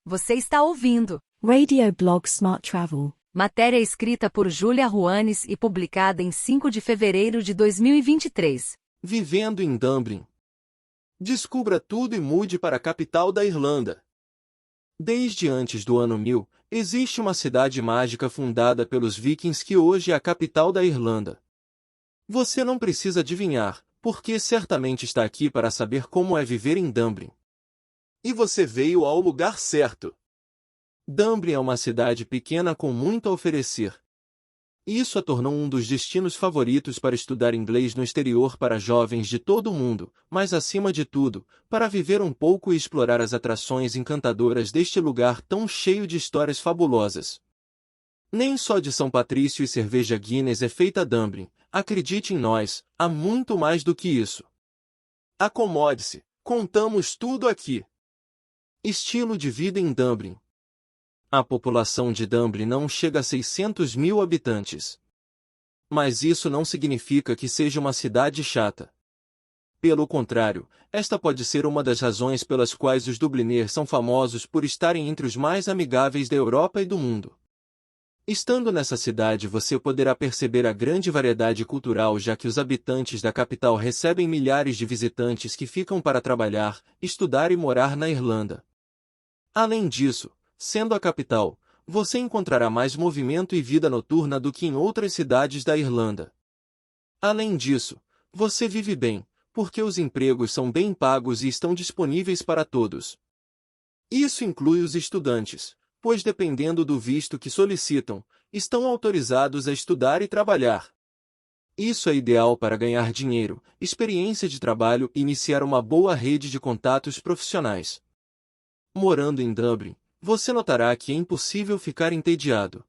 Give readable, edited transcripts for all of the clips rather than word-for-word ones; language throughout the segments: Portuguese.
Você está ouvindo Radio Blog Smart Travel. matéria escrita por Júlia Ruanes e publicada em 5 de fevereiro de 2023. Vivendo em Dublin. Descubra tudo e mude para a capital da Irlanda. Desde antes do ano 1000, existe uma cidade mágica fundada pelos vikings que hoje é a capital da Irlanda. Você não precisa adivinhar, porque certamente está aqui para saber como é viver em Dublin. E você veio ao lugar certo. Dublin é uma cidade pequena com muito a oferecer. Isso a tornou um dos destinos favoritos para estudar inglês no exterior para jovens de todo o mundo, mas acima de tudo, para viver um pouco e explorar as atrações encantadoras deste lugar tão cheio de histórias fabulosas. Nem só de São Patrício e cerveja Guinness é feita Dublin, acredite em nós, há muito mais do que isso. Acomode-se, contamos tudo aqui. Estilo de vida em Dublin. A população de Dublin não chega a 600 mil habitantes. Mas isso não significa que seja uma cidade chata. Pelo contrário, esta pode ser uma das razões pelas quais os dubliners são famosos por estarem entre os mais amigáveis da Europa e do mundo. Estando nessa cidade você poderá perceber a grande variedade cultural, já que os habitantes da capital recebem milhares de visitantes que ficam para trabalhar, estudar e morar na Irlanda. Além disso, sendo a capital, você encontrará mais movimento e vida noturna do que em outras cidades da Irlanda. Além disso, você vive bem, porque os empregos são bem pagos e estão disponíveis para todos. Isso inclui os estudantes, pois dependendo do visto que solicitam, estão autorizados a estudar e trabalhar. Isso é ideal para ganhar dinheiro, experiência de trabalho e iniciar uma boa rede de contatos profissionais. Morando em Dublin, você notará que é impossível ficar entediado.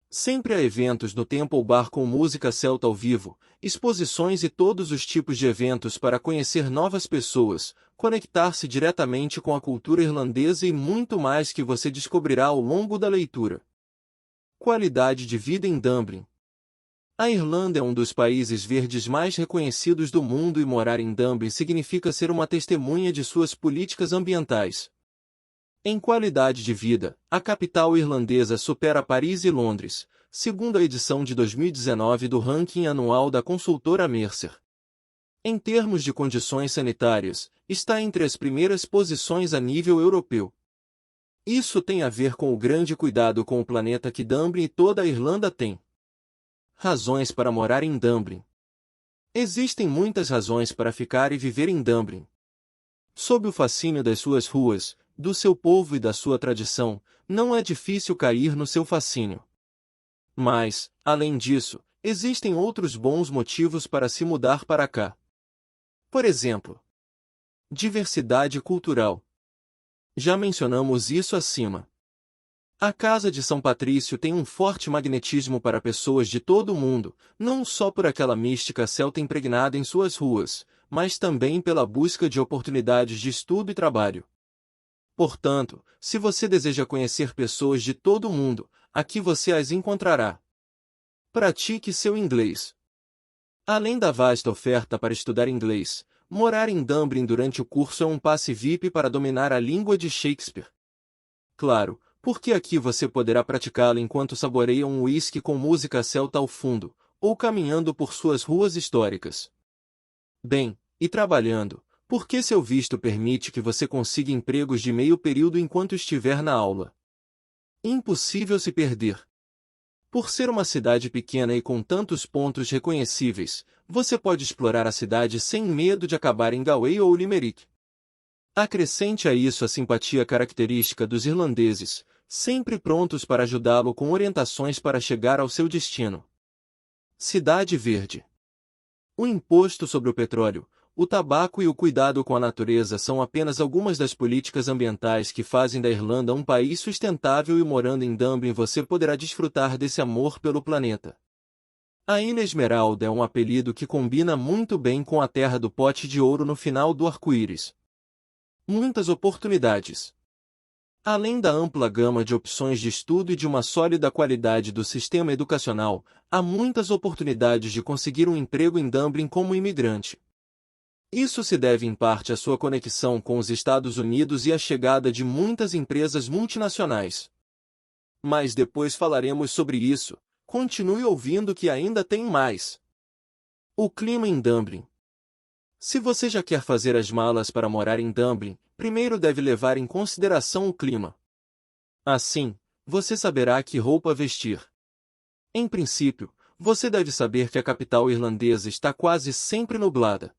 Sempre há eventos no Temple Bar com música celta ao vivo, exposições e todos os tipos de eventos para conhecer novas pessoas, conectar-se diretamente com a cultura irlandesa e muito mais que você descobrirá ao longo da leitura. Qualidade de vida em Dublin. A Irlanda é um dos países verdes mais reconhecidos do mundo e morar em Dublin significa ser uma testemunha de suas políticas ambientais. Em qualidade de vida, a capital irlandesa supera Paris e Londres, segundo a edição de 2019 do ranking anual da consultora Mercer. Em termos de condições sanitárias, está entre as primeiras posições a nível europeu. Isso tem a ver com o grande cuidado com o planeta que Dublin e toda a Irlanda têm. Razões para morar em Dublin. Existem muitas razões para ficar e viver em Dublin. Sob o fascínio das suas ruas, do seu povo e da sua tradição, não é difícil cair no seu fascínio. Mas, além disso, existem outros bons motivos para se mudar para cá. Por exemplo, diversidade cultural. Já mencionamos isso acima. A Casa de São Patrício tem um forte magnetismo para pessoas de todo o mundo, não só por aquela mística celta impregnada em suas ruas, mas também pela busca de oportunidades de estudo e trabalho. Portanto, se você deseja conhecer pessoas de todo o mundo, aqui você as encontrará. Pratique seu inglês. Além da vasta oferta para estudar inglês, morar em Dublin durante o curso é um passe VIP para dominar a língua de Shakespeare. Claro, porque aqui você poderá praticá-la enquanto saboreia um whisky com música celta ao fundo, ou caminhando por suas ruas históricas. Bem, e trabalhando, porque seu visto permite que você consiga empregos de meio período enquanto estiver na aula. Impossível se perder. Por ser uma cidade pequena e com tantos pontos reconhecíveis, você pode explorar a cidade sem medo de acabar em Galway ou Limerick. Acrescente a isso a simpatia característica dos irlandeses, sempre prontos para ajudá-lo com orientações para chegar ao seu destino. Cidade Verde. O imposto sobre o petróleo, o tabaco e o cuidado com a natureza são apenas algumas das políticas ambientais que fazem da Irlanda um país sustentável e morando em Dublin você poderá desfrutar desse amor pelo planeta. A Ilha Esmeralda é um apelido que combina muito bem com a terra do pote de ouro no final do arco-íris. Muitas oportunidades. Além da ampla gama de opções de estudo e de uma sólida qualidade do sistema educacional, há muitas oportunidades de conseguir um emprego em Dublin como imigrante. Isso se deve em parte à sua conexão com os Estados Unidos e à chegada de muitas empresas multinacionais. Mas depois falaremos sobre isso. Continue ouvindo que ainda tem mais. O clima em Dublin. Se você já quer fazer as malas para morar em Dublin, primeiro deve levar em consideração o clima. Assim, você saberá que roupa vestir. Em princípio, você deve saber que a capital irlandesa está quase sempre nublada.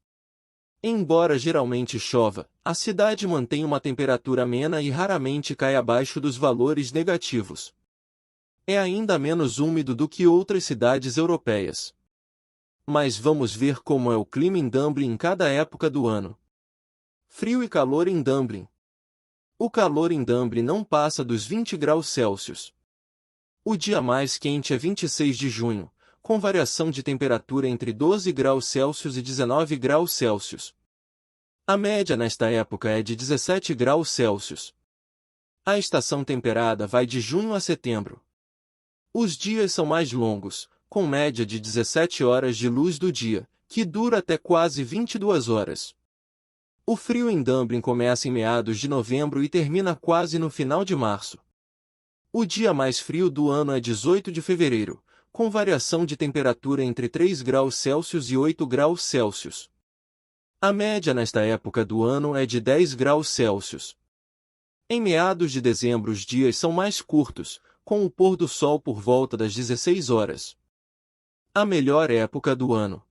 Embora geralmente chova, a cidade mantém uma temperatura amena e raramente cai abaixo dos valores negativos. É ainda menos úmido do que outras cidades europeias. Mas vamos ver como é o clima em Dublin em cada época do ano. Frio e calor em Dublin. O calor em Dublin não passa dos 20 graus Celsius. O dia mais quente é 26 de junho, com variação de temperatura entre 12 graus Celsius e 19 graus Celsius. A média nesta época é de 17 graus Celsius. A estação temperada vai de junho a setembro. Os dias são mais longos, com média de 17 horas de luz do dia, que dura até quase 22 horas. O frio em Dublin começa em meados de novembro e termina quase no final de março. O dia mais frio do ano é 18 de fevereiro, com variação de temperatura entre 3 graus Celsius e 8 graus Celsius. A média nesta época do ano é de 10 graus Celsius. Em meados de dezembro os dias são mais curtos, com o pôr do sol por volta das 16 horas. A melhor época do ano.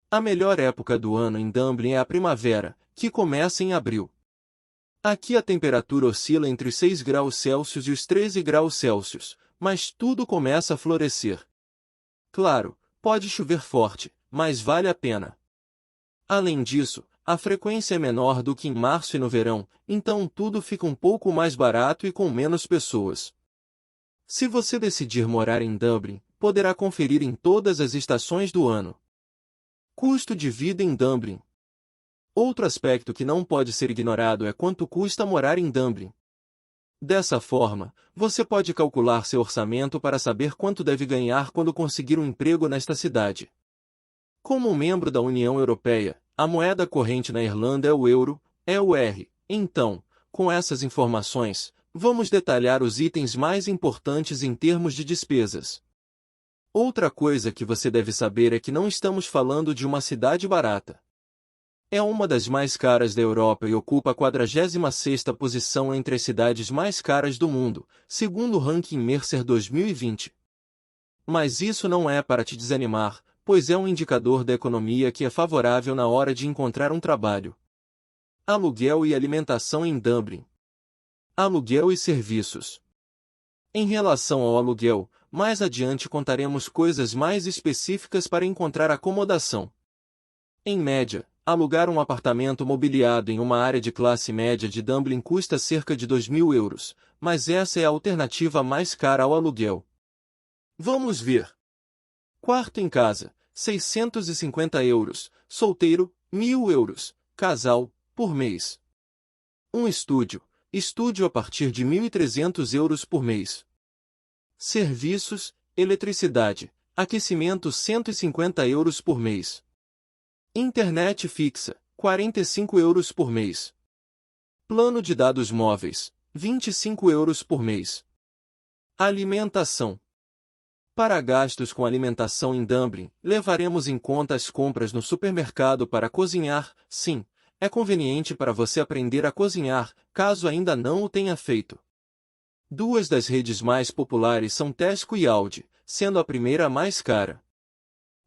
A melhor época do ano em Dublin é a primavera, que começa em abril. Aqui a temperatura oscila entre os 6 graus Celsius e os 13 graus Celsius, mas tudo começa a florescer. Claro, pode chover forte, mas vale a pena. Além disso, a frequência é menor do que em março e no verão, então tudo fica um pouco mais barato e com menos pessoas. Se você decidir morar em Dublin, poderá conferir em todas as estações do ano. Custo de vida em Dublin. Outro aspecto que não pode ser ignorado é quanto custa morar em Dublin. Dessa forma, você pode calcular seu orçamento para saber quanto deve ganhar quando conseguir um emprego nesta cidade. Como membro da União Europeia, a moeda corrente na Irlanda é o euro, EUR. Então, com essas informações, vamos detalhar os itens mais importantes em termos de despesas. Outra coisa que você deve saber é que não estamos falando de uma cidade barata. É uma das mais caras da Europa e ocupa a 46ª posição entre as cidades mais caras do mundo, segundo o ranking Mercer 2020. Mas isso não é para te desanimar, pois é um indicador da economia que é favorável na hora de encontrar um trabalho. Aluguel e alimentação em Dublin. Aluguel e serviços. Em relação ao aluguel, mais adiante contaremos coisas mais específicas para encontrar acomodação. Em média, alugar um apartamento mobiliado em uma área de classe média de Dublin custa cerca de 2.000 euros, mas essa é a alternativa mais cara ao aluguel. Vamos ver. Quarto em casa, 650 euros, solteiro, 1.000 euros, casal, por mês. Um estúdio a partir de 1.300 euros por mês. Serviços, eletricidade, aquecimento 150 euros por mês. Internet fixa, 45 euros por mês. Plano de dados móveis, 25 euros por mês. Alimentação. Para gastos com alimentação em Dublin, levaremos em conta as compras no supermercado para cozinhar. Sim, é conveniente para você aprender a cozinhar, caso ainda não o tenha feito. Duas das redes mais populares são Tesco e Aldi, sendo a primeira a mais cara.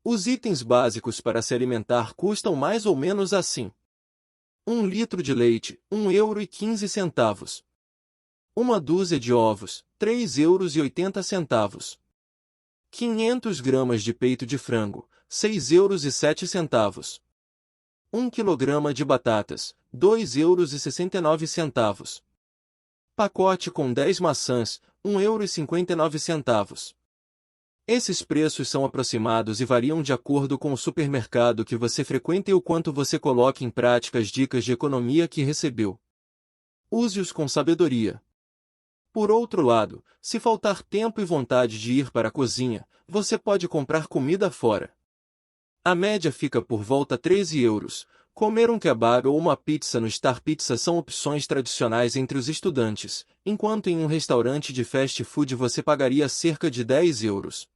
Os itens básicos para se alimentar custam mais ou menos assim. 1 litro de leite, 1,15 €. Uma dúzia de ovos, 3,80 €. 500 gramas de peito de frango, 6,07 €. 1 quilograma de batatas, 2,69 €. Pacote com 10 maçãs, 1,59 €. Esses preços são aproximados e variam de acordo com o supermercado que você frequenta e o quanto você coloca em prática as dicas de economia que recebeu. Use-os com sabedoria. Por outro lado, se faltar tempo e vontade de ir para a cozinha, você pode comprar comida fora. A média fica por volta 13 euros, Comer um kebab ou uma pizza no Star Pizza são opções tradicionais entre os estudantes, enquanto em um restaurante de fast food você pagaria cerca de 10 euros.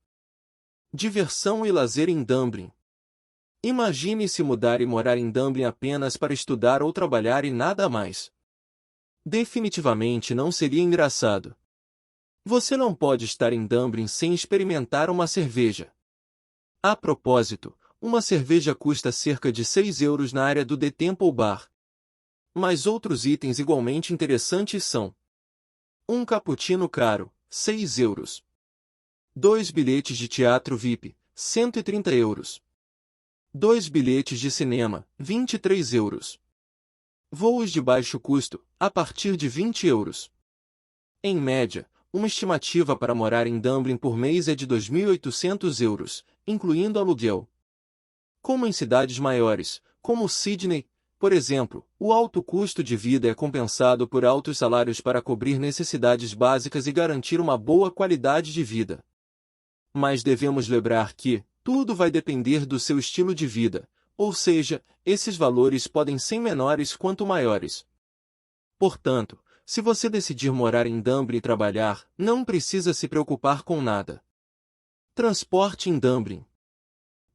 Diversão e lazer em Dublin. Imagine se mudar e morar em Dublin apenas para estudar ou trabalhar e nada mais. Definitivamente não seria engraçado. Você não pode estar em Dublin sem experimentar uma cerveja. A propósito, uma cerveja custa cerca de 6 euros na área do The Temple Bar. Mas outros itens igualmente interessantes são: um cappuccino caro, 6 euros. 2 bilhetes de teatro VIP, 130 euros. 2 bilhetes de cinema, 23 euros. Voos de baixo custo, a partir de 20 euros. Em média, uma estimativa para morar em Dublin por mês é de 2.800 euros, incluindo aluguel. Como em cidades maiores, como Sydney, por exemplo, o alto custo de vida é compensado por altos salários para cobrir necessidades básicas e garantir uma boa qualidade de vida. Mas devemos lembrar que tudo vai depender do seu estilo de vida, ou seja, esses valores podem ser menores quanto maiores. Portanto, se você decidir morar em Dublin e trabalhar, não precisa se preocupar com nada. Transporte em Dublin.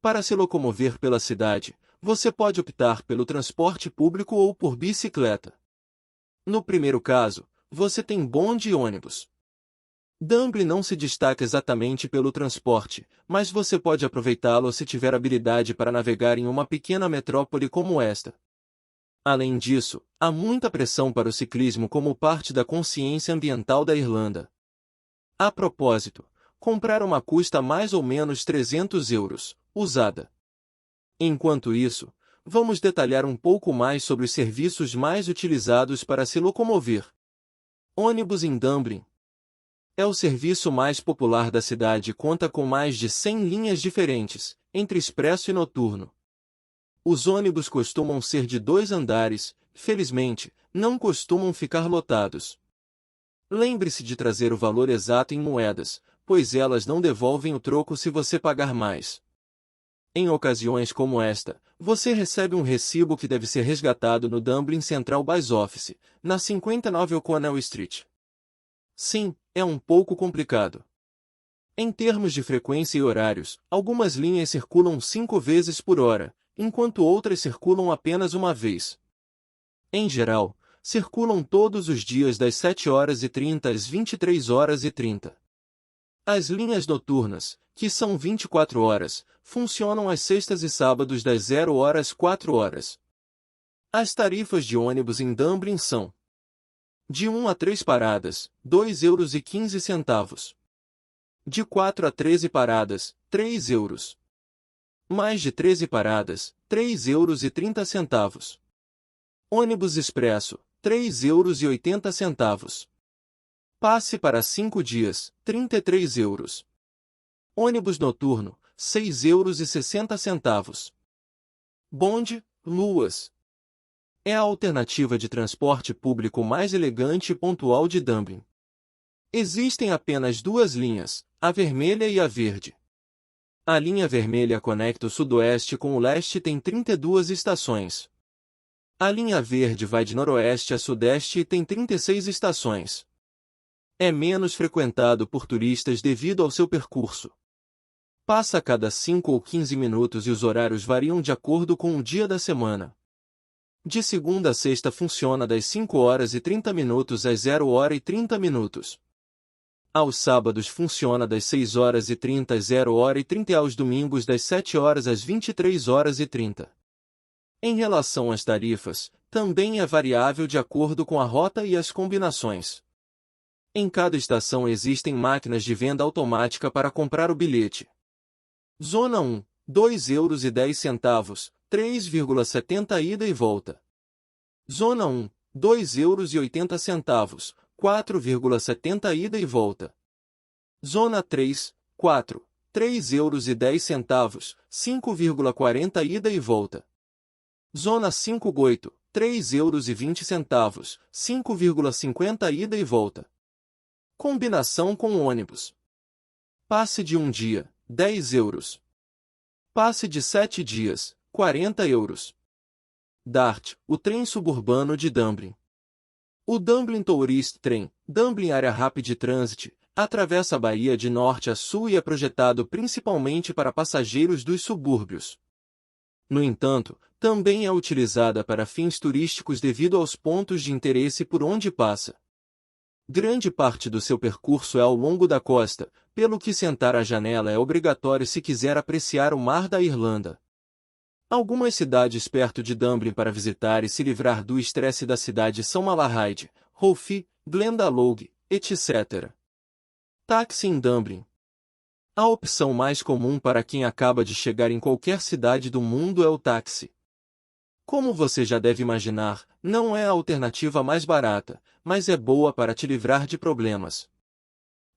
Para se locomover pela cidade, você pode optar pelo transporte público ou por bicicleta. No primeiro caso, você tem bonde e ônibus. Dublin não se destaca exatamente pelo transporte, mas você pode aproveitá-lo se tiver habilidade para navegar em uma pequena metrópole como esta. Além disso, há muita pressão para o ciclismo como parte da consciência ambiental da Irlanda. A propósito, comprar uma custa mais ou menos 300 euros, usada. Enquanto isso, vamos detalhar um pouco mais sobre os serviços mais utilizados para se locomover. Ônibus em Dublin. É o serviço mais popular da cidade e conta com mais de 100 linhas diferentes, entre expresso e noturno. Os ônibus costumam ser de 2 andares, felizmente, não costumam ficar lotados. Lembre-se de trazer o valor exato em moedas, pois elas não devolvem o troco se você pagar mais. Em ocasiões como esta, você recebe um recibo que deve ser resgatado no Dublin Central Bus Office, na 59 O'Connell Street. Sim, é um pouco complicado. Em termos de frequência e horários, algumas linhas circulam 5 vezes por hora, enquanto outras circulam apenas uma vez. Em geral, circulam todos os dias das 7h30 às 23h30. As linhas noturnas, que são 24 horas, funcionam às sextas e sábados das 0h às 4h. As tarifas de ônibus em Dublin são: de 1 a 3 paradas, 2,15 euros. De 4 a 13 paradas, 3 euros. Mais de 13 paradas, 3,30 euros. Ônibus expresso, 3,80 euros. Passe para 5 dias, 33 euros. Ônibus noturno, 6,60 euros. Bonde, luas. É a alternativa de transporte público mais elegante e pontual de Dublin. Existem apenas 2 linhas, a vermelha e a verde. A linha vermelha conecta o sudoeste com o leste e tem 32 estações. A linha verde vai de noroeste a sudeste e tem 36 estações. É menos frequentado por turistas devido ao seu percurso. Passa a cada 5 ou 15 minutos e os horários variam de acordo com o dia da semana. De segunda a sexta funciona das 5h30 às 0h30. Aos sábados funciona das 6h30 às 0h30 e aos domingos das 7h às 23h30. Em relação às tarifas, também é variável de acordo com a rota e as combinações. Em cada estação existem máquinas de venda automática para comprar o bilhete. Zona 1, 2,10 euros, 3,70 ida e volta. Zona 1, 2,80 euros, 4,70 ida e volta. Zona 3, 4, 3,10 euros, 5,40 ida e volta. Zona 5, 8, 3,20 euros, 5,50 ida e volta. Combinação com ônibus. Passe de 1 dia, 10 euros. Passe de 7 dias, 40 euros. DART, o trem suburbano de Dublin. O Dublin Tourist Train, Dublin Area Rapid Transit, atravessa a Bahia de norte a sul e é projetado principalmente para passageiros dos subúrbios. No entanto, também é utilizada para fins turísticos devido aos pontos de interesse por onde passa. Grande parte do seu percurso é ao longo da costa, pelo que sentar à janela é obrigatório se quiser apreciar o mar da Irlanda. Algumas cidades perto de Dublin para visitar e se livrar do estresse da cidade são Malahide, Rolfe, Glendalough, etc. Táxi em Dublin. A opção mais comum para quem acaba de chegar em qualquer cidade do mundo é o táxi. Como você já deve imaginar, não é a alternativa mais barata, mas é boa para te livrar de problemas.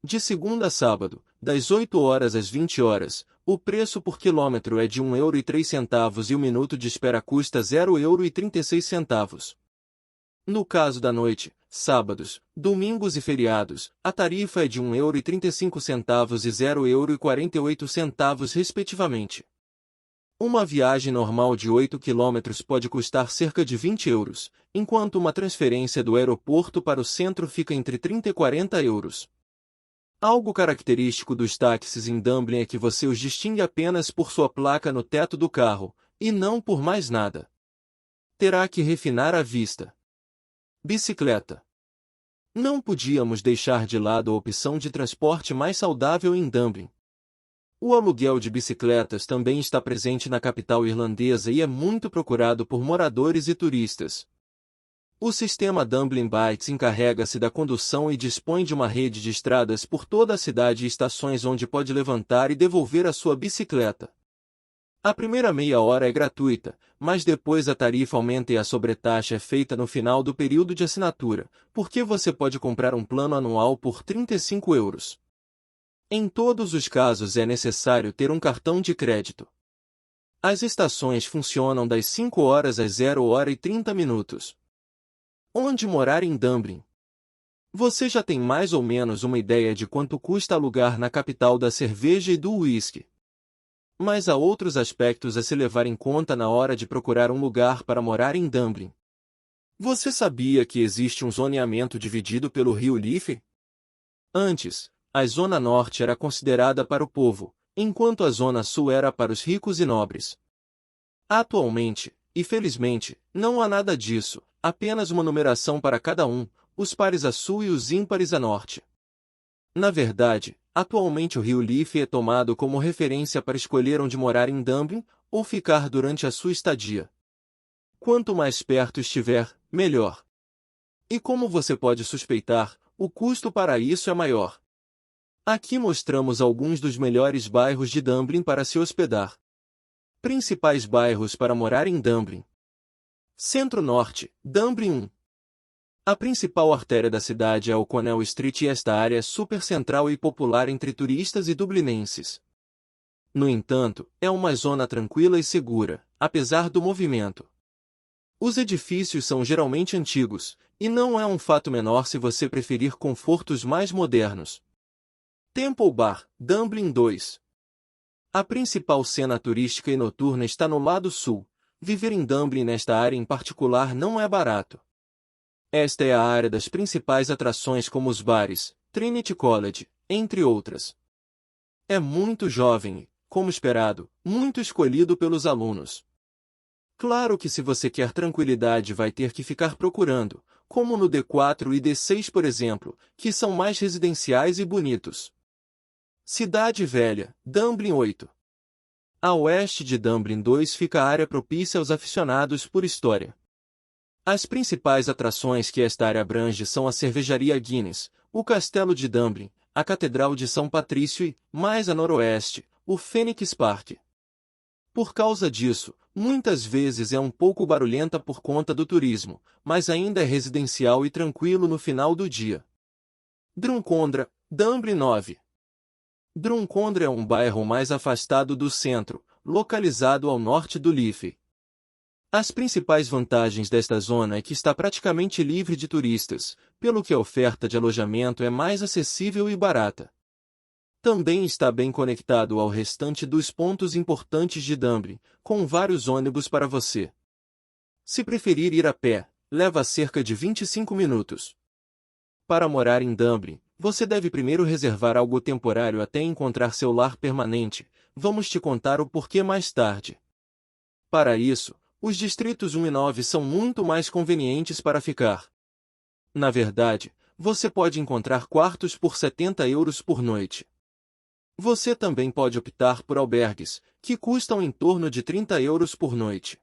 De segunda a sábado, das 8 horas às 20 horas, o preço por quilômetro é de €1,03 e o minuto de espera custa €0,36. No caso da noite, sábados, domingos e feriados, a tarifa é de €1,35 e €0,48 respectivamente. Uma viagem normal de 8 km pode custar cerca de €20, enquanto uma transferência do aeroporto para o centro fica entre 30 e €40. Algo característico dos táxis em Dublin é que você os distingue apenas por sua placa no teto do carro, e não por mais nada. Terá que refinar a vista. Bicicleta. Não podíamos deixar de lado a opção de transporte mais saudável em Dublin. O aluguel de bicicletas também está presente na capital irlandesa e é muito procurado por moradores e turistas. O sistema Dublin Bikes encarrega-se da condução e dispõe de uma rede de estradas por toda a cidade e estações onde pode levantar e devolver a sua bicicleta. A primeira meia hora é gratuita, mas depois a tarifa aumenta e a sobretaxa é feita no final do período de assinatura, porque você pode comprar um plano anual por €35. Em todos os casos é necessário ter um cartão de crédito. As estações funcionam das 5 horas às 0h30. Onde morar em Dublin? Você já tem mais ou menos uma ideia de quanto custa alugar na capital da cerveja e do uísque. Mas há outros aspectos a se levar em conta na hora de procurar um lugar para morar em Dublin. Você sabia que existe um zoneamento dividido pelo rio Liffey? Antes, a Zona Norte era considerada para o povo, enquanto a Zona Sul era para os ricos e nobres. Atualmente, e felizmente, não há nada disso, apenas uma numeração para cada um, os pares a sul e os ímpares a norte. Na verdade, atualmente o rio Liffey é tomado como referência para escolher onde morar em Dublin, ou ficar durante a sua estadia. Quanto mais perto estiver, melhor. E como você pode suspeitar, o custo para isso é maior. Aqui mostramos alguns dos melhores bairros de Dublin para se hospedar. Principais bairros para morar em Dublin. Centro-Norte, Dublin 1. A principal artéria da cidade é o O'Connell Street e esta área é super central e popular entre turistas e dublinenses. No entanto, é uma zona tranquila e segura, apesar do movimento. Os edifícios são geralmente antigos, e não é um fato menor se você preferir confortos mais modernos. Temple Bar, Dublin 2. A principal cena turística e noturna está no lado sul. Viver em Dublin nesta área em particular não é barato. Esta é a área das principais atrações como os bares, Trinity College, entre outras. É muito jovem e, como esperado, muito escolhido pelos alunos. Claro que se você quer tranquilidade vai ter que ficar procurando, como no D4 e D6 por exemplo, que são mais residenciais e bonitos. Cidade Velha, Dublin 8. A oeste de Dublin 2 fica a área propícia aos aficionados por história. As principais atrações que esta área abrange são a cervejaria Guinness, o Castelo de Dublin, a Catedral de São Patrício e, mais a noroeste, o Phoenix Park. Por causa disso, muitas vezes é um pouco barulhenta por conta do turismo, mas ainda é residencial e tranquilo no final do dia. Drumcondra, Dublin 9. Drumcondra é um bairro mais afastado do centro, localizado ao norte do Liffey. As principais vantagens desta zona é que está praticamente livre de turistas, pelo que a oferta de alojamento é mais acessível e barata. Também está bem conectado ao restante dos pontos importantes de Dublin, com vários ônibus para você. Se preferir ir a pé, leva cerca de 25 minutos. Para morar em Dublin, você deve primeiro reservar algo temporário até encontrar seu lar permanente. Vamos te contar o porquê mais tarde. Para isso, os distritos 1 e 9 são muito mais convenientes para ficar. Na verdade, você pode encontrar quartos por 70 euros por noite. Você também pode optar por albergues, que custam em torno de 30 euros por noite.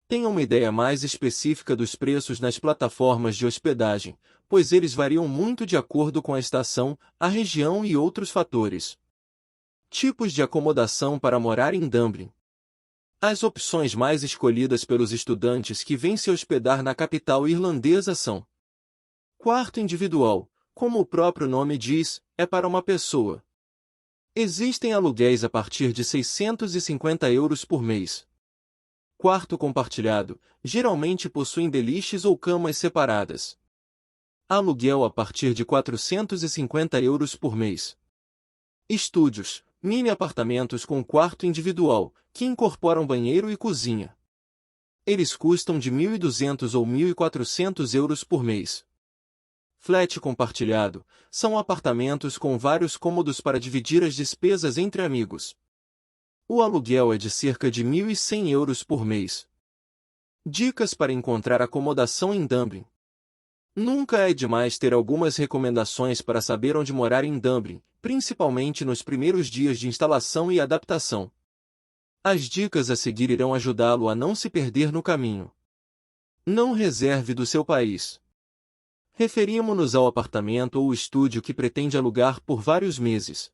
Tenha uma ideia mais específica dos preços nas plataformas de hospedagem, pois eles variam muito de acordo com a estação, a região e outros fatores. Tipos de acomodação para morar em Dublin. As opções mais escolhidas pelos estudantes que vêm se hospedar na capital irlandesa são: quarto individual, como o próprio nome diz, é para uma pessoa. Existem aluguéis a partir de 650 euros por mês. Quarto compartilhado, geralmente possuem beliches ou camas separadas. Aluguel a partir de 450 euros por mês. Estúdios, mini apartamentos com quarto individual, que incorporam banheiro e cozinha. Eles custam de 1.200 ou 1.400 euros por mês. Flat compartilhado, são apartamentos com vários cômodos para dividir as despesas entre amigos. O aluguel é de cerca de 1.100 euros por mês. Dicas para encontrar acomodação em Dublin. Nunca é demais ter algumas recomendações para saber onde morar em Dublin, principalmente nos primeiros dias de instalação e adaptação. As dicas a seguir irão ajudá-lo a não se perder no caminho. Não reserve do seu país. Referimos-nos ao apartamento ou estúdio que pretende alugar por vários meses.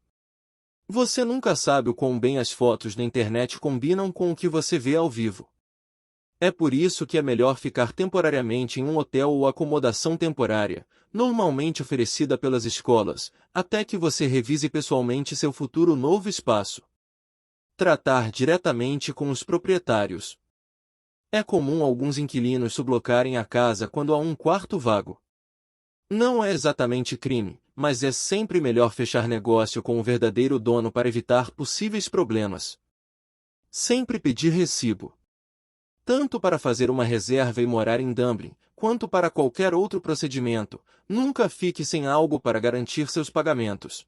Você nunca sabe o quão bem as fotos na internet combinam com o que você vê ao vivo. É por isso que é melhor ficar temporariamente em um hotel ou acomodação temporária, normalmente oferecida pelas escolas, até que você revise pessoalmente seu futuro novo espaço. Tratar diretamente com os proprietários. É comum alguns inquilinos sublocarem a casa quando há um quarto vago. Não é exatamente crime, mas é sempre melhor fechar negócio com o verdadeiro dono para evitar possíveis problemas. Sempre pedir recibo. Tanto para fazer uma reserva e morar em Dublin, quanto para qualquer outro procedimento, nunca fique sem algo para garantir seus pagamentos.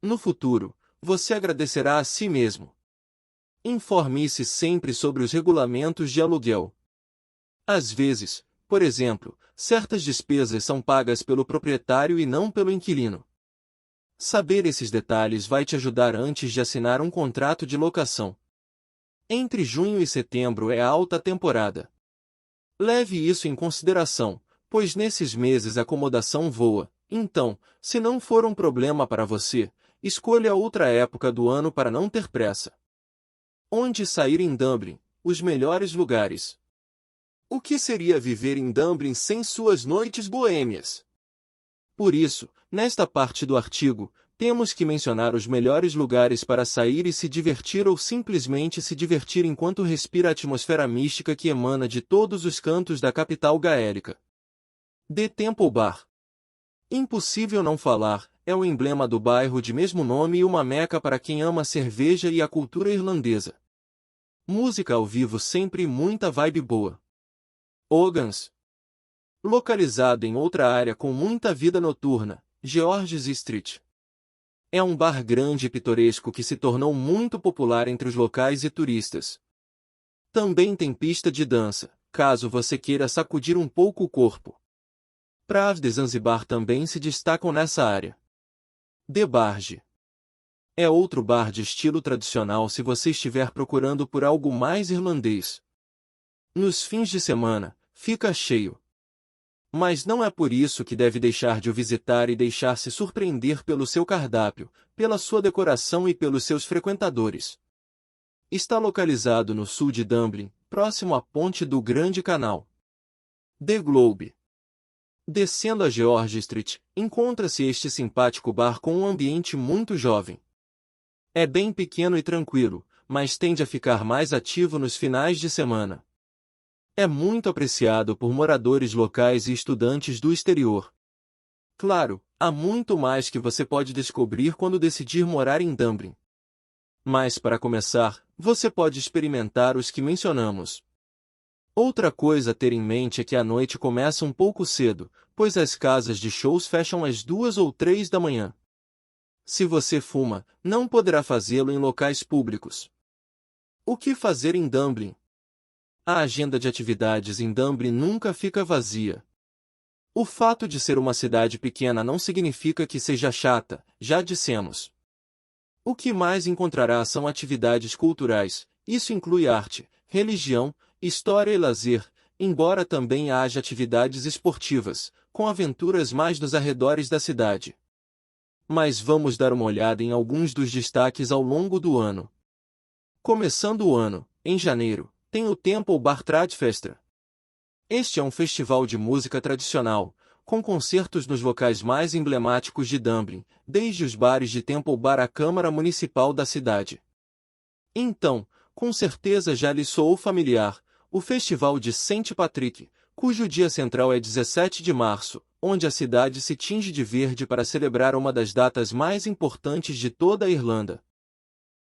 No futuro, você agradecerá a si mesmo. Informe-se sempre sobre os regulamentos de aluguel. Às vezes, por exemplo, certas despesas são pagas pelo proprietário e não pelo inquilino. Saber esses detalhes vai te ajudar antes de assinar um contrato de locação. Entre junho e setembro é a alta temporada. Leve isso em consideração, pois nesses meses a acomodação voa. Então, se não for um problema para você, escolha outra época do ano para não ter pressa. Onde sair em Dublin? Os melhores lugares. O que seria viver em Dublin sem suas noites boêmias? Por isso, nesta parte do artigo, temos que mencionar os melhores lugares para sair e se divertir ou simplesmente se divertir enquanto respira a atmosfera mística que emana de todos os cantos da capital gaélica. The Temple Bar. Impossível não falar, é o emblema do bairro de mesmo nome e uma meca para quem ama a cerveja e a cultura irlandesa. Música ao vivo sempre e muita vibe boa. Ogans. Localizado em outra área com muita vida noturna, George's Street. É um bar grande e pitoresco que se tornou muito popular entre os locais e turistas. Também tem pista de dança, caso você queira sacudir um pouco o corpo. Praves de Zanzibar também se destacam nessa área. The Barge. É outro bar de estilo tradicional se você estiver procurando por algo mais irlandês. Nos fins de semana, fica cheio. Mas não é por isso que deve deixar de o visitar e deixar-se surpreender pelo seu cardápio, pela sua decoração e pelos seus frequentadores. Está localizado no sul de Dublin, próximo à ponte do Grande Canal. The Globe. Descendo a George Street, encontra-se este simpático bar com um ambiente muito jovem. É bem pequeno e tranquilo, mas tende a ficar mais ativo nos finais de semana. É muito apreciado por moradores locais e estudantes do exterior. Claro, há muito mais que você pode descobrir quando decidir morar em Dublin. Mas para começar, você pode experimentar os que mencionamos. Outra coisa a ter em mente é que a noite começa um pouco cedo, pois as casas de shows fecham às 2 ou 3 da manhã. Se você fuma, não poderá fazê-lo em locais públicos. O que fazer em Dublin? A agenda de atividades em Dublin nunca fica vazia. O fato de ser uma cidade pequena não significa que seja chata, já dissemos. O que mais encontrará são atividades culturais, isso inclui arte, religião, história e lazer, embora também haja atividades esportivas, com aventuras mais nos arredores da cidade. Mas vamos dar uma olhada em alguns dos destaques ao longo do ano. Começando o ano, em janeiro, tem o Temple Bar Tradfesta. Este é um festival de música tradicional, com concertos nos locais mais emblemáticos de Dublin, desde os bares de Temple Bar à Câmara Municipal da cidade. Então, com certeza já lhe soou familiar, o Festival de St. Patrick, cujo dia central é 17 de março, onde a cidade se tinge de verde para celebrar uma das datas mais importantes de toda a Irlanda.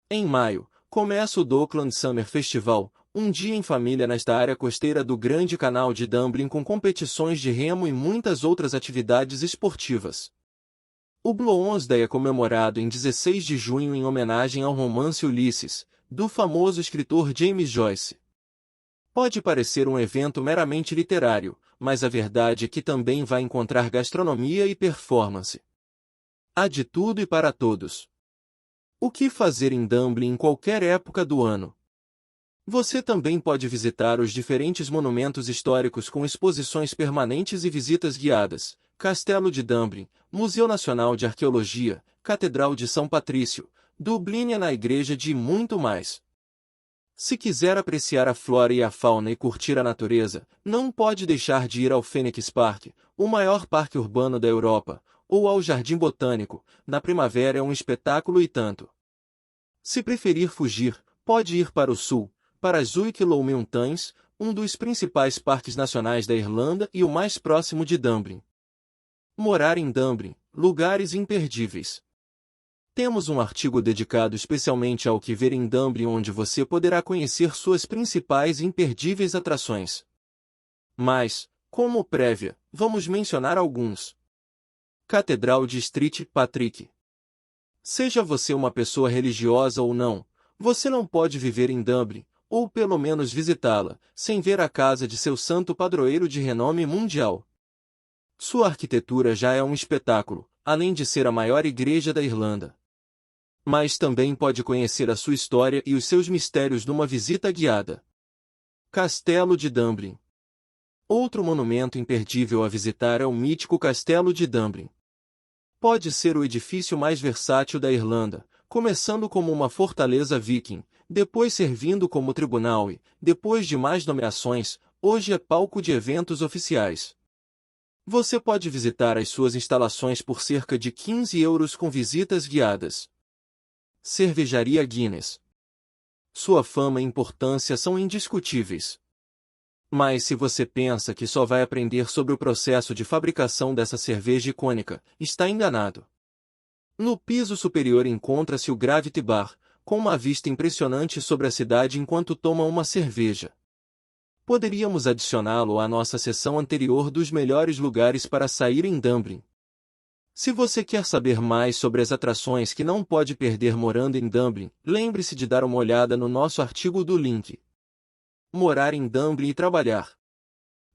Em maio, começa o Dockland Summer Festival, um dia em família nesta área costeira do Grande Canal de Dublin com competições de remo e muitas outras atividades esportivas. O Bloomsday é comemorado em 16 de junho em homenagem ao romance Ulisses, do famoso escritor James Joyce. Pode parecer um evento meramente literário, mas a verdade é que também vai encontrar gastronomia e performance. Há de tudo e para todos. O que fazer em Dublin em qualquer época do ano? Você também pode visitar os diferentes monumentos históricos com exposições permanentes e visitas guiadas, Castelo de Dublin, Museu Nacional de Arqueologia, Catedral de São Patrício, Dublínia na Igreja de e muito mais. Se quiser apreciar a flora e a fauna e curtir a natureza, não pode deixar de ir ao Phoenix Park, o maior parque urbano da Europa, ou ao Jardim Botânico, na primavera é um espetáculo e tanto. Se preferir fugir, pode ir para o sul, para as Wicklow Mountains, um dos principais parques nacionais da Irlanda e o mais próximo de Dublin. Morar em Dublin, lugares imperdíveis. Temos um artigo dedicado especialmente ao que ver em Dublin onde você poderá conhecer suas principais e imperdíveis atrações. Mas, como prévia, vamos mencionar alguns. Catedral de St. Patrick. Seja você uma pessoa religiosa ou não, você não pode viver em Dublin, ou pelo menos visitá-la, sem ver a casa de seu santo padroeiro de renome mundial. Sua arquitetura já é um espetáculo, além de ser a maior igreja da Irlanda. Mas também pode conhecer a sua história e os seus mistérios numa visita guiada. Castelo de Dublin. Outro monumento imperdível a visitar é o mítico Castelo de Dublin. Pode ser o edifício mais versátil da Irlanda, começando como uma fortaleza viking, depois servindo como tribunal e, depois de mais nomeações, hoje é palco de eventos oficiais. Você pode visitar as suas instalações por cerca de 15 euros com visitas guiadas. Cervejaria Guinness. Sua fama e importância são indiscutíveis. Mas se você pensa que só vai aprender sobre o processo de fabricação dessa cerveja icônica, está enganado. No piso superior encontra-se o Gravity Bar, com uma vista impressionante sobre a cidade enquanto toma uma cerveja. Poderíamos adicioná-lo à nossa seção anterior dos melhores lugares para sair em Dublin. Se você quer saber mais sobre as atrações que não pode perder morando em Dublin, lembre-se de dar uma olhada no nosso artigo do link. Morar em Dublin e trabalhar.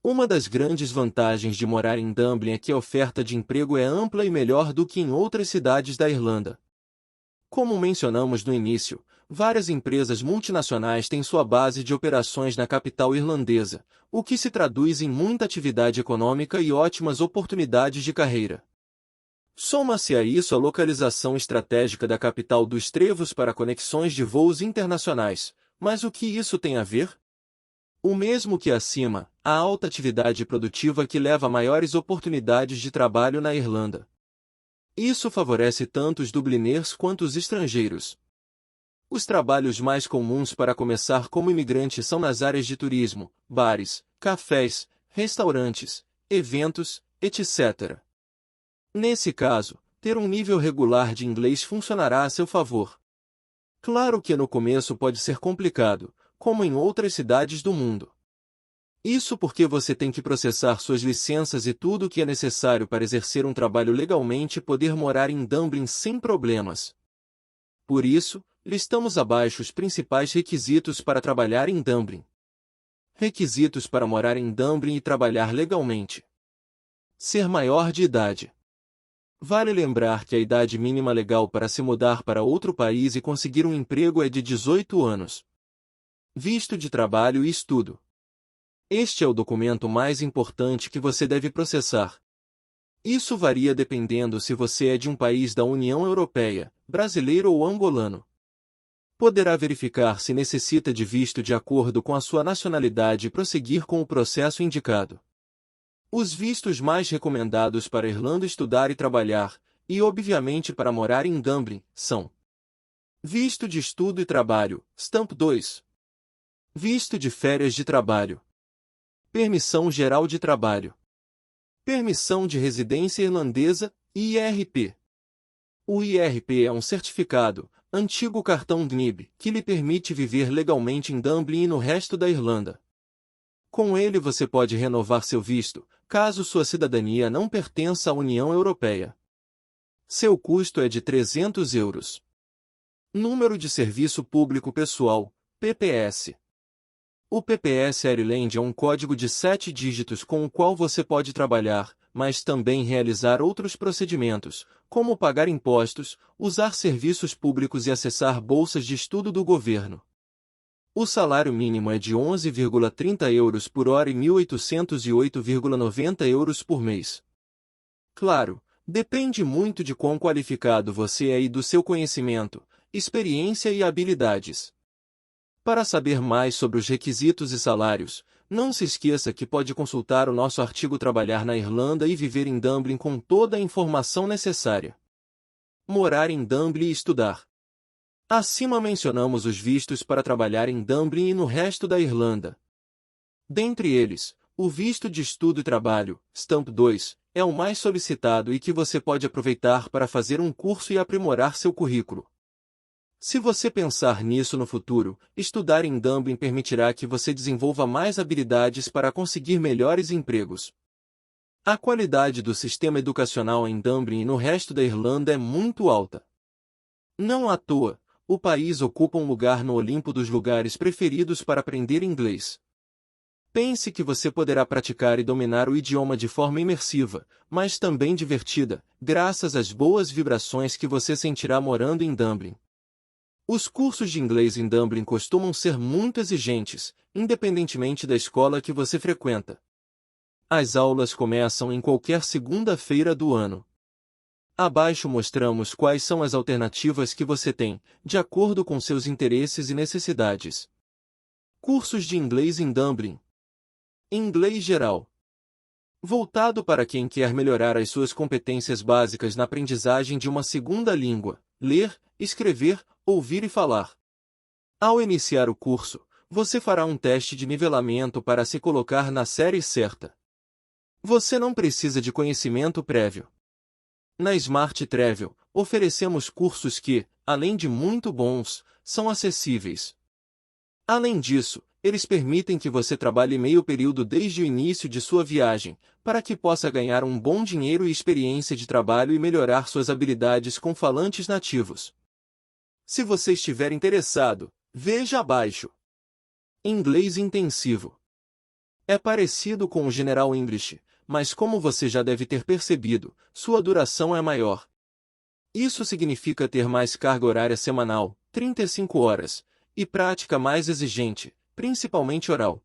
Uma das grandes vantagens de morar em Dublin é que a oferta de emprego é ampla e melhor do que em outras cidades da Irlanda. Como mencionamos no início, várias empresas multinacionais têm sua base de operações na capital irlandesa, o que se traduz em muita atividade econômica e ótimas oportunidades de carreira. Soma-se a isso a localização estratégica da capital dos Trevos para conexões de voos internacionais, mas o que isso tem a ver? O mesmo que acima, a alta atividade produtiva que leva a maiores oportunidades de trabalho na Irlanda. Isso favorece tanto os dubliners quanto os estrangeiros. Os trabalhos mais comuns para começar como imigrante são nas áreas de turismo, bares, cafés, restaurantes, eventos, etc. Nesse caso, ter um nível regular de inglês funcionará a seu favor. Claro que no começo pode ser complicado, como em outras cidades do mundo. Isso porque você tem que processar suas licenças e tudo o que é necessário para exercer um trabalho legalmente e poder morar em Dublin sem problemas. Por isso, listamos abaixo os principais requisitos para trabalhar em Dublin. Requisitos para morar em Dublin e trabalhar legalmente. Ser maior de idade. Vale lembrar que a idade mínima legal para se mudar para outro país e conseguir um emprego é de 18 anos. Visto de trabalho e estudo. Este é o documento mais importante que você deve processar. Isso varia dependendo se você é de um país da União Europeia, brasileiro ou angolano. Poderá verificar se necessita de visto de acordo com a sua nacionalidade e prosseguir com o processo indicado. Os vistos mais recomendados para Irlanda estudar e trabalhar, e obviamente para morar em Dublin, são: Visto de estudo e trabalho, Stamp 2. Visto de férias de trabalho. Permissão geral de trabalho. Permissão de residência irlandesa, IRP. O IRP é um certificado, antigo cartão DNIB, que lhe permite viver legalmente em Dublin e no resto da Irlanda. Com ele você pode renovar seu visto, caso sua cidadania não pertença à União Europeia. Seu custo é de 300 euros. Número de Serviço Público Pessoal, PPS. O PPS Ireland é um código de 7 dígitos com o qual você pode trabalhar, mas também realizar outros procedimentos, como pagar impostos, usar serviços públicos e acessar bolsas de estudo do governo. O salário mínimo é de 11,30 euros por hora e 1.808,90 euros por mês. Claro, depende muito de quão qualificado você é e do seu conhecimento, experiência e habilidades. Para saber mais sobre os requisitos e salários, não se esqueça que pode consultar o nosso artigo Trabalhar na Irlanda e Viver em Dublin com toda a informação necessária. Morar em Dublin e estudar. Acima mencionamos os vistos para trabalhar em Dublin e no resto da Irlanda. Dentre eles, o visto de estudo e trabalho, Stamp 2, é o mais solicitado e que você pode aproveitar para fazer um curso e aprimorar seu currículo. Se você pensar nisso no futuro, estudar em Dublin permitirá que você desenvolva mais habilidades para conseguir melhores empregos. A qualidade do sistema educacional em Dublin e no resto da Irlanda é muito alta. Não à toa, o país ocupa um lugar no Olimpo dos lugares preferidos para aprender inglês. Pense que você poderá praticar e dominar o idioma de forma imersiva, mas também divertida, graças às boas vibrações que você sentirá morando em Dublin. Os cursos de inglês em Dublin costumam ser muito exigentes, independentemente da escola que você frequenta. As aulas começam em qualquer segunda-feira do ano. Abaixo mostramos quais são as alternativas que você tem, de acordo com seus interesses e necessidades. Cursos de inglês em Dublin. Inglês geral. Voltado para quem quer melhorar as suas competências básicas na aprendizagem de uma segunda língua, ler, escrever, ouvir e falar. Ao iniciar o curso, você fará um teste de nivelamento para se colocar na série certa. Você não precisa de conhecimento prévio. Na Smart Travel, oferecemos cursos que, além de muito bons, são acessíveis. Além disso, eles permitem que você trabalhe meio período desde o início de sua viagem, para que possa ganhar um bom dinheiro e experiência de trabalho e melhorar suas habilidades com falantes nativos. Se você estiver interessado, veja abaixo. Inglês intensivo. É parecido com o General English, mas como você já deve ter percebido, sua duração é maior. Isso significa ter mais carga horária semanal, 35 horas, e prática mais exigente, principalmente oral.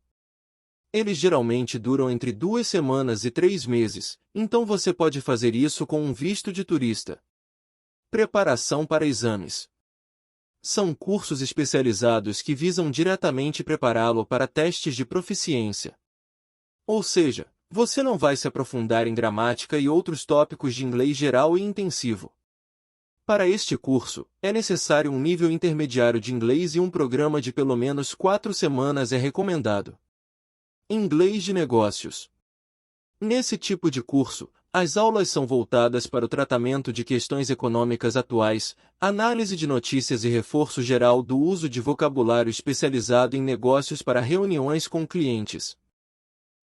Eles geralmente duram entre 2 semanas e 3 meses, então você pode fazer isso com um visto de turista. Preparação para exames. São cursos especializados que visam diretamente prepará-lo para testes de proficiência. Ou seja, você não vai se aprofundar em gramática e outros tópicos de inglês geral e intensivo. Para este curso, é necessário um nível intermediário de inglês e um programa de pelo menos 4 semanas é recomendado. Inglês de negócios. Nesse tipo de curso, as aulas são voltadas para o tratamento de questões econômicas atuais, análise de notícias e reforço geral do uso de vocabulário especializado em negócios para reuniões com clientes.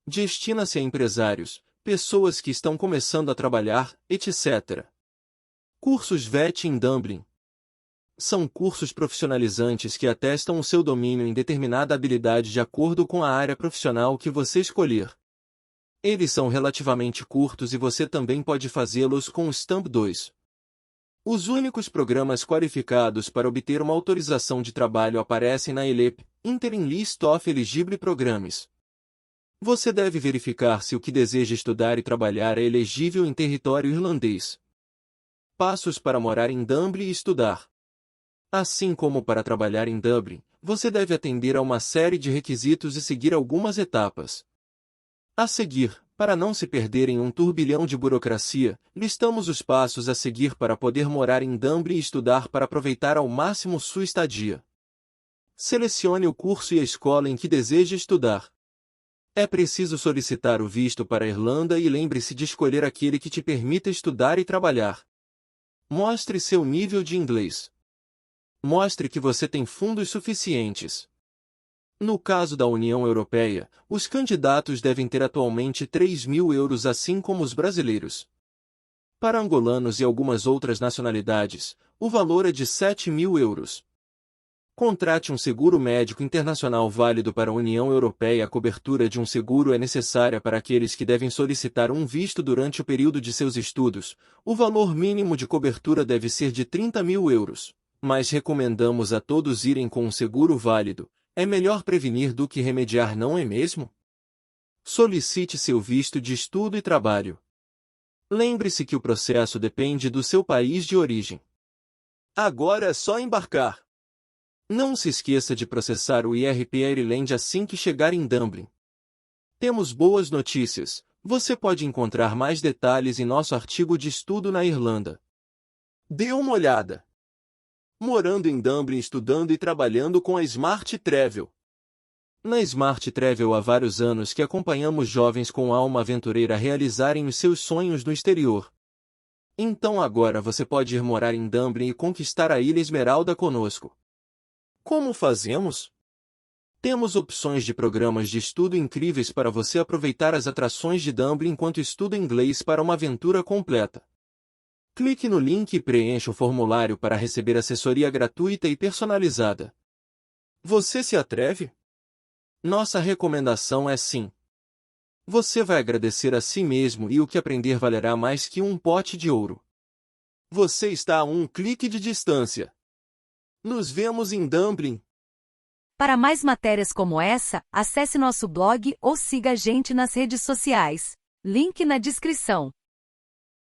Destina-se a empresários, pessoas que estão começando a trabalhar, etc. Cursos VET em Dublin. São cursos profissionalizantes que atestam o seu domínio em determinada habilidade de acordo com a área profissional que você escolher. Eles são relativamente curtos e você também pode fazê-los com o Stamp 2. Os únicos programas qualificados para obter uma autorização de trabalho aparecem na ELEP, Interim List of Eligible Programs. Você deve verificar se o que deseja estudar e trabalhar é elegível em território irlandês. Passos para morar em Dublin e estudar. Assim como para trabalhar em Dublin, você deve atender a uma série de requisitos e seguir algumas etapas. A seguir, para não se perder em um turbilhão de burocracia, listamos os passos a seguir para poder morar em Dublin e estudar para aproveitar ao máximo sua estadia. Selecione o curso e a escola em que deseja estudar. É preciso solicitar o visto para a Irlanda e lembre-se de escolher aquele que te permita estudar e trabalhar. Mostre seu nível de inglês. Mostre que você tem fundos suficientes. No caso da União Europeia, os candidatos devem ter atualmente 3.000 euros, assim como os brasileiros. Para angolanos e algumas outras nacionalidades, o valor é de 7.000 euros. Contrate um seguro médico internacional válido para a União Europeia. A cobertura de um seguro é necessária para aqueles que devem solicitar um visto durante o período de seus estudos. O valor mínimo de cobertura deve ser de 30.000 euros. Mas recomendamos a todos irem com um seguro válido. É melhor prevenir do que remediar, não é mesmo? Solicite seu visto de estudo e trabalho. Lembre-se que o processo depende do seu país de origem. Agora é só embarcar. Não se esqueça de processar o IRP Ireland assim que chegar em Dublin. Temos boas notícias. Você pode encontrar mais detalhes em nosso artigo de estudo na Irlanda. Dê uma olhada. Morando em Dublin, estudando e trabalhando com a Smart Travel. Na Smart Travel há vários anos que acompanhamos jovens com alma aventureira a realizarem os seus sonhos no exterior. Então agora você pode ir morar em Dublin e conquistar a Ilha Esmeralda conosco. Como fazemos? Temos opções de programas de estudo incríveis para você aproveitar as atrações de Dublin enquanto estuda inglês para uma aventura completa. Clique no link e preencha o formulário para receber assessoria gratuita e personalizada. Você se atreve? Nossa recomendação é sim. Você vai agradecer a si mesmo e o que aprender valerá mais que um pote de ouro. Você está a um clique de distância. Nos vemos em Dublin. Para mais matérias como essa, acesse nosso blog ou siga a gente nas redes sociais. Link na descrição.